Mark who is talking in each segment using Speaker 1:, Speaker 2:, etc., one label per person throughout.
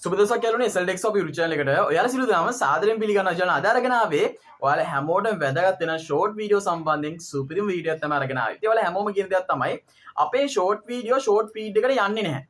Speaker 1: සුබදසක් කියලුනේ SLDex of YouTube channel එකට ඔයාලා සියලු දෙනාම සාදරයෙන් පිළිගන්නවා. channel අද අරගෙන ආවේ ඔයාලා හැමෝටම වැදගත් වෙන short video සම්බන්ධයෙන් සුපිරිම වීඩියෝයක් තමයි අරගෙන ආවේ. ඉතින් ඔයාලා හැමෝම කියන දෙයක් තමයි අපේ short video short feed එකට යන්නේ නැහැ.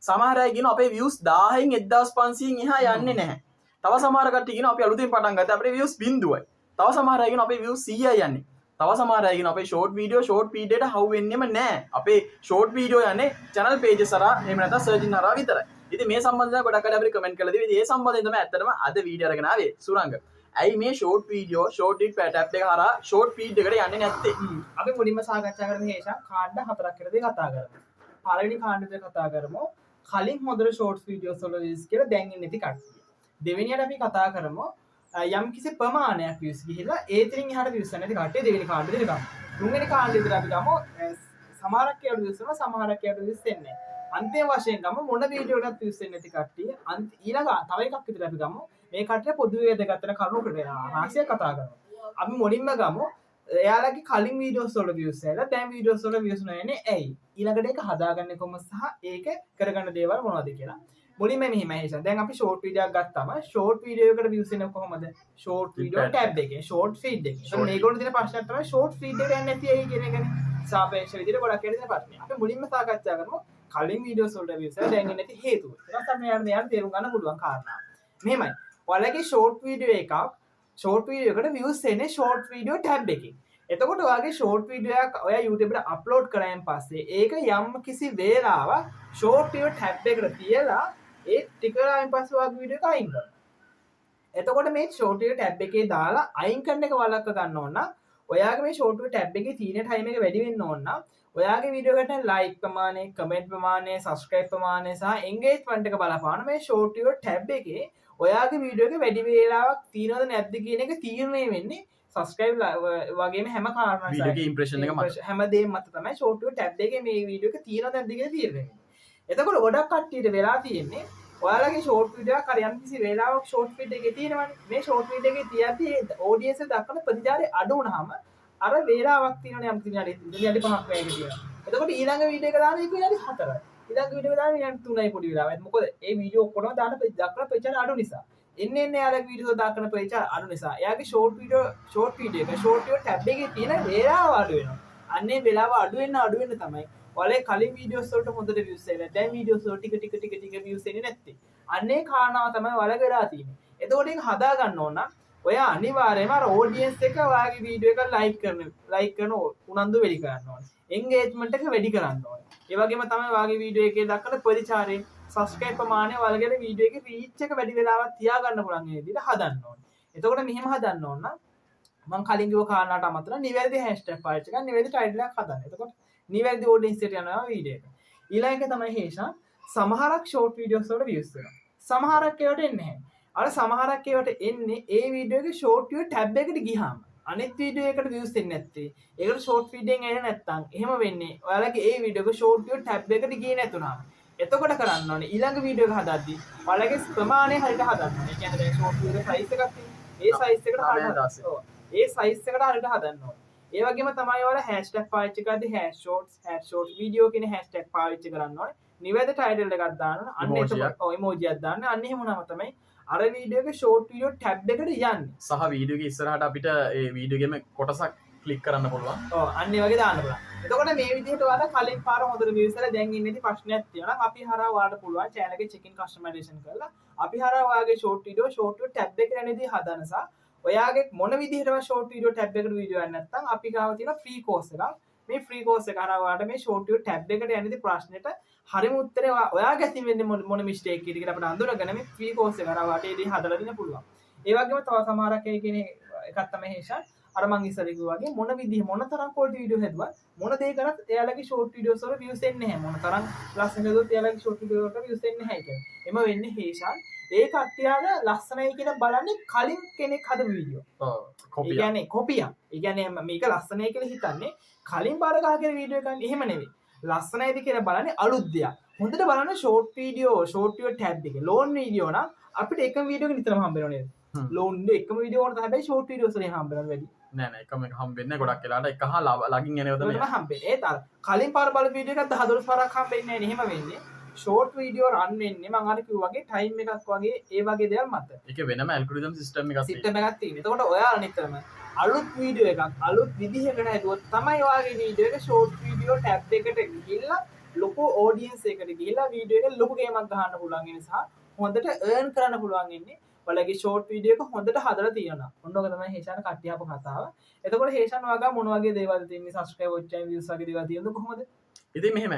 Speaker 1: සමහර අය කියනවා අපේ views 1000න් 1500න් එහා යන්නේ නැහැ. තව සමහර කට්ටිය කියනවා අපි අලුතෙන් පටන් ගත්තා අපේ views 0යි. තව සමහර අය කියනවා අපේ views 100යි යන්නේ. තව සමහර අය කියනවා අපේ short video short feed එකට හවු වෙන්නෙම නැහැ. අපේ short video යන්නේ channel pages හරහා එහෙම නැත්නම් search in හරහා විතරයි. ඉතින් මේ සම්බන්ධව ගොඩක් අය අපිට කමෙන්ට් කරලා දීලා ඉතින් ඒ සම්බන්ධයෙන් තමයි ඇත්තටම අද වීඩියෝ අරගෙන ආවේ සුරංග. ඇයි මේ ෂෝට් වීඩියෝ ෂෝට් ඩිට් ටැබ් එක හරහා ෂෝට් ෆීඩ් එකට යන්නේ නැත්තේ?
Speaker 2: අපි මුලින්ම සාකච්ඡා කරමු හේෂා කාණ්ඩ හතරක් කියලා දෙක කතා කරමු. පළවෙනි කාණ්ඩය කතා කරමු කලින් හොඳට ෂෝට්ස් වීඩියෝස් වල views කියලා දැන් ඉන්නේ නැති කට්ටිය. දෙවෙනියට අපි කතා කරමු යම් කිසි ප්‍රමාණයක් views ගිහිලා ඒ ත්‍රින් එහාට views නැති කට්ටිය දෙවෙනි කාණ්ඩෙ දෙක ගමු. තුන්වෙනි කාණ්ඩෙ විතර අපි ගමු සමහරක් ඒවාට views වෙනවා සමහරක් ඒවාට views වෙන්නේ නැහැ. අන්තිම වශයෙන් ගමු මොන වීඩියෝකටත් views වෙන්නේ නැති කට්ටිය ඊළඟ තව එකක් විතර අපි ගමු මේ කට්ටිය පොදුවේ වැදගත් වෙන කරුණු රාශියක් කතා කරමු. අපි මුලින්ම ගමු එයාලගේ කලින් වීඩියෝස් වල views ඇවිල්ලා දැන් වීඩියෝස් වල views නැන්නේ ඇයි? ඊළඟට ඒක හදාගන්නේ කොහොමද සහ ඒක කරගන්න දේවල් මොනවද කියලා. මුලින්ම මෙහිමයි හේෂන්. දැන් අපි ෂෝට් වීඩියෝ එකක් ගත්තාම ෂෝට් වීඩියෝ එකට views එන්නේ කොහොමද? ෂෝට් වීඩියෝ ටැබ් එකේ ෂෝට් ෆීඩ් එකේ. ඒක මේගොල්ලෝ දෙන ප්‍රශ්නයක් තමයි ෂෝට් ෆීඩ් එකට යන්නේ නැති ඇයි කියන එකනේ. සාපේක්ෂ විදිහට ගොඩක් දෙන ප්‍රශ්නයක්. අපි මුලින්ම සාකච්ඡා කරමු කලින් වීඩියෝස් වලට views එක දැන් නැති හේතුව. ඊට පස්සේ අපි යන්න තේරුම් ගන්න පුළුවන් කාරණා. මෙහෙමයි. ඔයාලගේ ෂෝට් වීඩියෝ එකක් ෂෝට් වීඩියෝ එකට views එන්නේ ෂෝට් වීඩියෝ ටැබ් එකකින්. එතකොට ඔයාගේ ෂෝට් වීඩියෝ එකක් ඔයා YouTube එකට අප්ලෝඩ් කරායින් පස්සේ ඒක යම් කිසි වේලාවක් ෂෝට් වීඩියෝ ටැබ් එකට තියලා ඒ ටික වෙලාවෙන් පස්සේ ඔයාගේ වීඩියෝ එක අයින් කරනවා. එතකොට මේ ෂෝට් වීඩියෝ ටැබ් එකේ දාලා අයින් කරන එක වළක්ව ගන්න ඕන නම් ඔයාගේ මේ ෂෝට් වීඩියෝ ටැබ් එකේ තියෙන ටයිම් එක වැඩි වෙන්න ඕන නම් ඔයාගේ වීඩියෝ එකට ලයික් ප්‍රමාණය, කමෙන්ට් ප්‍රමාණය, සබ්ස්ක්‍රයිබ් ප්‍රමාණය සහ එන්ගේජ්මන්ට් එක බලපාන මේ ෂෝට් වීඩියෝ ටැබ් එකේ ඔයාගේ වීඩියෝ එක වැඩි වේලාවක් තියෙනවද නැද්ද කියන එක තීරණය වෙන්නේ සබස්ක්‍රයිබ් වගේම හැම කාරණාවක්
Speaker 1: වීඩියෝ එකේ ඉම්ප්‍රෙෂන් එක මත
Speaker 2: හැමදේම මත තමයි ෂෝට් වීඩියෝ ටැබ් එකේ මේ වීඩියෝ එක තියෙනවද නැද්ද කියලා තීරණය වෙන්නේ. එතකොට ගොඩක් කට්ටියට වෙලා තියෙන්නේ ඔයාලගේ ෂෝට් වීඩියෝ එකක් හරි යම් කිසි වේලාවක් ෂෝට් ෆීඩ් එකේ තියෙනවනේ. මේ ෂෝට් ෆීඩ් එකේ තියද්දී ඔඩියන්ස් එක දක්වන ප්‍රතිචාරය අඩු වුණාම අර වේලාවක් තියෙනවනේ යම් කිසි විනාඩි 5ක් වගේ තියෙනවා. එතකොට ඊළඟ වීඩියෝ එක දාන එක විනාඩි 4යි. ඊළඟ වීඩියෝ එක දාන විනාඩි 3යි පොඩි වෙලාවක්. මොකද මේ වීඩියෝ ඔක්කොම දාන දක්වන ප්‍රතිචාර අඩු නිසා. එන්නේ එයාලගේ වීඩියෝ දාන ප්‍රතිචාර අඩු නිසා. එයාගේ ෂෝට් වීඩියෝ එක ෂෝට් වීඩියෝ ටැබ් එකේ තියෙන වේලාව අඩු වෙනවා. අන්නේ වේලාව අඩු වෙන්න තමයි ඔයාලේ කලින් වීඩියෝස් වලට හොඳට views එන්නේ. දැන් වීඩියෝස් වල ටික views එන්නේ නැත්තේ. අන්නේ කාරණාව තමයි ඔයාලගේ වෙලා තියෙන්නේ. එතකොට ඒක හදා ගන්න ඕන නම් ඔයා අනිවාර්යයෙන්ම අර ඔඩියන්ස් එක ඔයාගේ වීඩියෝ එක ලයික් කරන උනන්දු වැඩි කරන්න ඕනේ. එන්ගේජ්මන්ට් එක වැඩි කරන්න ඕනේ. ඒ වගේම තමයි ඔයාගේ වීඩියෝ එකේ දක්වන ප්‍රතිචාරය, සබ්ස්ක්‍රයිබ් ප්‍රමාණය ඔයාලගේ වීඩියෝ එකේ රීච් එක වැඩි වෙලාවක් තියාගන්න පුළුවන් මේ විදිහට හදන්න ඕනේ. එතකොට මෙහෙම හදන්න ඕන නම් මම කලින් කිව්ව කාරණාට අමතරව නිවැරදි හැෂ්ටැග් පාවිච්චි කරලා නිවැරදි ටයිටල් එකක් හදන්න. එතකොට නිවැරදි ඔඩියන්ස් එකට යනවා වීඩියෝ එක. ඊළඟ එක තමයි හේෂා සමහරක් ෂෝට් වීඩියෝස් වලට views වෙනවා. සමහරක් ඒවට එන්නේ නැහැ. අර සමහරක් ඒවට එන්නේ ඒ වීඩියෝ එකේ ෂෝට් වීඩියෝ ටැබ් එකට ගියාම. අනිත් වීඩියෝ එකට views එන්නේ නැත්තේ. ඒකට ෂෝට් වීඩියෝ එකෙන් එන්නේ නැත්තම් එහෙම වෙන්නේ. ඔයාලගේ ඒ වීඩියෝ එක ෂෝට් වීඩියෝ ටැබ් එකට ගියේ නැතුණාම. එතකොට කරන්න ඕනේ ඊළඟ වීඩියෝ එක හදද්දී ඔයාලගේ ප්‍රමාණය හරියට හදන්න ඕනේ. ඒ කියන්නේ දැන් ෂෝට් වීඩියෝ සයිස් එකක් තියෙනවා. ඒ සයිස් එකට හදන්න. ඔව්. ඒ සයිස් එකට හරියට හදන්න ඕනේ. ඒ වගේම තමයි ඔයාලා හැෂ්ටැග් පාවිච්චි කරද්දී #shorts වීඩියෝ කියන හැෂ්ටැග් පාවිච්චි කරන්න ඕනේ. නිවැරදි ටයිටල් එකක් දාන්න ඕනේ. අන්න එතකොට ඔය ඉමෝජියක් දාන්න. අන්න එහෙම වුණාම තමයි අර වීඩියෝ එක ෂෝට් වීඩියෝ ටැබ් එකට යන්නේ.
Speaker 1: සහ වීඩියෝ එකේ ඉස්සරහට අපිට ඒ වීඩියෝ එකේම කොටසක් ක්ලික් කරන්න පුළුවන්.
Speaker 2: ඔව් අන්න ඒ වගේ දාන්න පුළුවන්. එතකොට මේ විදිහට ඔයාලා කලින් පාර හොඳට views කරලා දැන් ඉන්නේ ප්‍රශ්නයක් තියෙනවා නම් අපි හරහා ඔයාලට පුළුවන් channel එකේ check in customization කරලා අපි හරහා ඔයාගේ ෂෝට් වීඩියෝ ටැබ් එකට යන්නේදී හදනසා ඔයාගේ මොන විදිහටම ෂෝට් වීඩියෝ ටැබ් එකට වීඩියෝ යන්නේ නැත්නම් අපි ගාව තියෙන ෆ්‍රී කෝස් එකක්. මේ ෆ්‍රී කෝස් එක හරහා ඔයාලට මේ ෂෝට් වීඩියෝ ටැබ් එකට යන්නේදී ප්‍රශ්නෙට හරිම උත්තරේ ඔයාගේ අතින් වෙන්නේ මොන මිස්ටේක් කීයද කියලා අපිට අඳුරගෙන මේ ෆ්‍රී කෝස් එක හරහා ඔයාලට ඒදී හදලා දෙන්න පුළුවන්. ඒ වගේම තව සමහරක් ඒ කියන්නේ එකක් තමයි හේෂා අර මං ඉස්සර කිව්වා වගේ මොන තරම් quality වීඩියෝ හැදුවත් මොන දේ කරත් එයාලගේ ෂෝට් වීඩියෝස් වල views එන්නේ නැහැ. මොන තරම් ලස්සන හදුවත් එයාලගේ ෂෝට් වීඩියෝ වලට views එන්නේ නැහැ කියන්නේ. එම වෙන්නේ හේෂා ඒ කට්ටියද ලස්සනයි කියලා බලන්නේ කලින් කෙනෙක් හදපු වීඩියෝ.
Speaker 1: ඔව්.
Speaker 2: ඒ කියන්නේ කොපියක්. ඒ කියන්නේ මේක ලස්සනයි කියලා හිතන්නේ කලින් පාර ගහගෙන වීඩියෝ එකක් එහෙම නෙවෙයි. ලස්සනයිද කියලා බලන්නේ අලුත් දෙයක්. හොඳට බලන්න ෂෝට් වීඩියෝ ටැබ් එකේ ලෝන් වීඩියෝ නම් අපිට එකම වීඩියෝ එක නිතරම හම්බ වෙනව නේද? ලෝන් එකම වීඩියෝ වුණාට හැබැයි ෂෝට් වීඩියෝස් වලින් හම්බ වෙනවා වැඩි.
Speaker 1: නෑ එකම එක හම්බෙන්නේ ගොඩක් වෙලාට එක හා ලගින් එනවා තමයි
Speaker 2: හම්බෙන්නේ. ඒත් කලින් පාර බලපු වීඩියෝ එකක් 10 12 පාරක් හම්බෙන්නේ නැහැ නේ. එහෙම වෙන්නේ. ෂෝට් වීඩියෝ රන් වෙන්නේ මම අර කිව්වාගේ ටයිම් එකක් වගේ ඒ වගේ දේවල් මත.
Speaker 1: ඒක වෙනම ඇල්ගොරිතම් සිස්ටම් එකක්
Speaker 2: සිස්ටම් එකක් තියෙනවා. එතකොට ඔයාලා නිතරම අලුත් වීඩියෝ එකක් අලුත් විදිහකට හදුවොත් තමයි ඔයාගේ වීඩියෝ එක ෂෝට් වීඩියෝ ටැබ් එකට ගිහිල්ලා ලොකු ඔඩියන්ස් එකකට ගිහිල්ලා වීඩියෝ එක ලොකු ගේමක් ගහන්න පුළුවන් වෙන නිසා හොඳට earn කරන්න පුළුවන් ඉන්නේ. ඔයාලගේ ෂෝට් වීඩියෝ එක හොඳට හදලා තියෙනවා. ඔන්න ඔක තමයි හේෂාන කට්ටිය අප කතාව. එතකොට හේෂාන වගා මොන වගේ දේවල්ද තියෙන්නේ? සබ්ස්ක්‍රයිබ් watch time views වගේ දේවල් තියෙනවද කොහොමද?
Speaker 1: ඉතින් මෙහෙම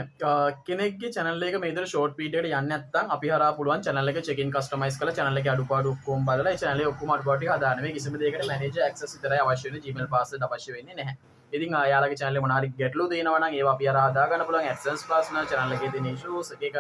Speaker 1: කෙනෙක්ගේ channel එක මේ විදිහට short video එකට යන්නේ නැත්නම් අපි හරහා පුළුවන් channel එක check in customize කරලා channel එකේ අඩුපාඩු ඔක්කොම බලලා ඒ channel එකේ ඔක්කොම අඩුපාඩු ටික හදාන්න. මේ කිසිම දෙයකට manager access විතරයි අවශ්‍ය වෙන්නේ. Gmail password අවශ්‍ය වෙන්නේ නැහැ. ඉතින් යාළුවගේ channel එක මොනවා හරි ගැටලු තියෙනවා නම් ඒවා අපි හරහා හදා ගන්න පුළුවන්. AdSense ප්‍රශ්න, channel එකේ තියෙන issues, එක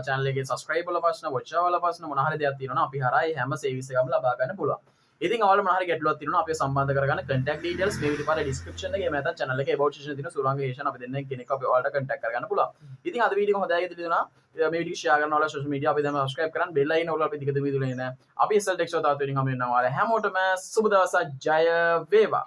Speaker 1: channel එකේ subscribe වල ප්‍රශ්න, watch hour වල ප්‍රශ්න මොනවා හරි දෙයක් තියෙනවා නම් අපි හරහා මේ හැම service එකක්ම ලබා ගන්න පුළුවන්. ඉතින් ඔයාලා මොනවා හරි ගැටලුවක් තියෙනවා අපි සම්බන්ධ කරගන්න contact details මේ විදිහට පාර description එකේ නැත්නම් channel එකේ about section තියෙන සුරංග හේෂන් අපි දෙන්නෙක් කෙනෙක් අපි ඔයාලට contact කරගන්න පුළුවන්. ඉතින් අද වීඩියෝ එක හොඳයි කියලා දෙනවා. මේ වීඩියෝ share කරන්න ඔයාලා social media අපි දැන් subscribe කරන්න bell icon ඔයාලා අපි දිගට වීඩියෝ එන්නේ. අපි SL Tech Show තාත් වෙනින් හමු වෙනවා. ඔයාලා හැමෝටම සුබ දවසක් ජය වේවා.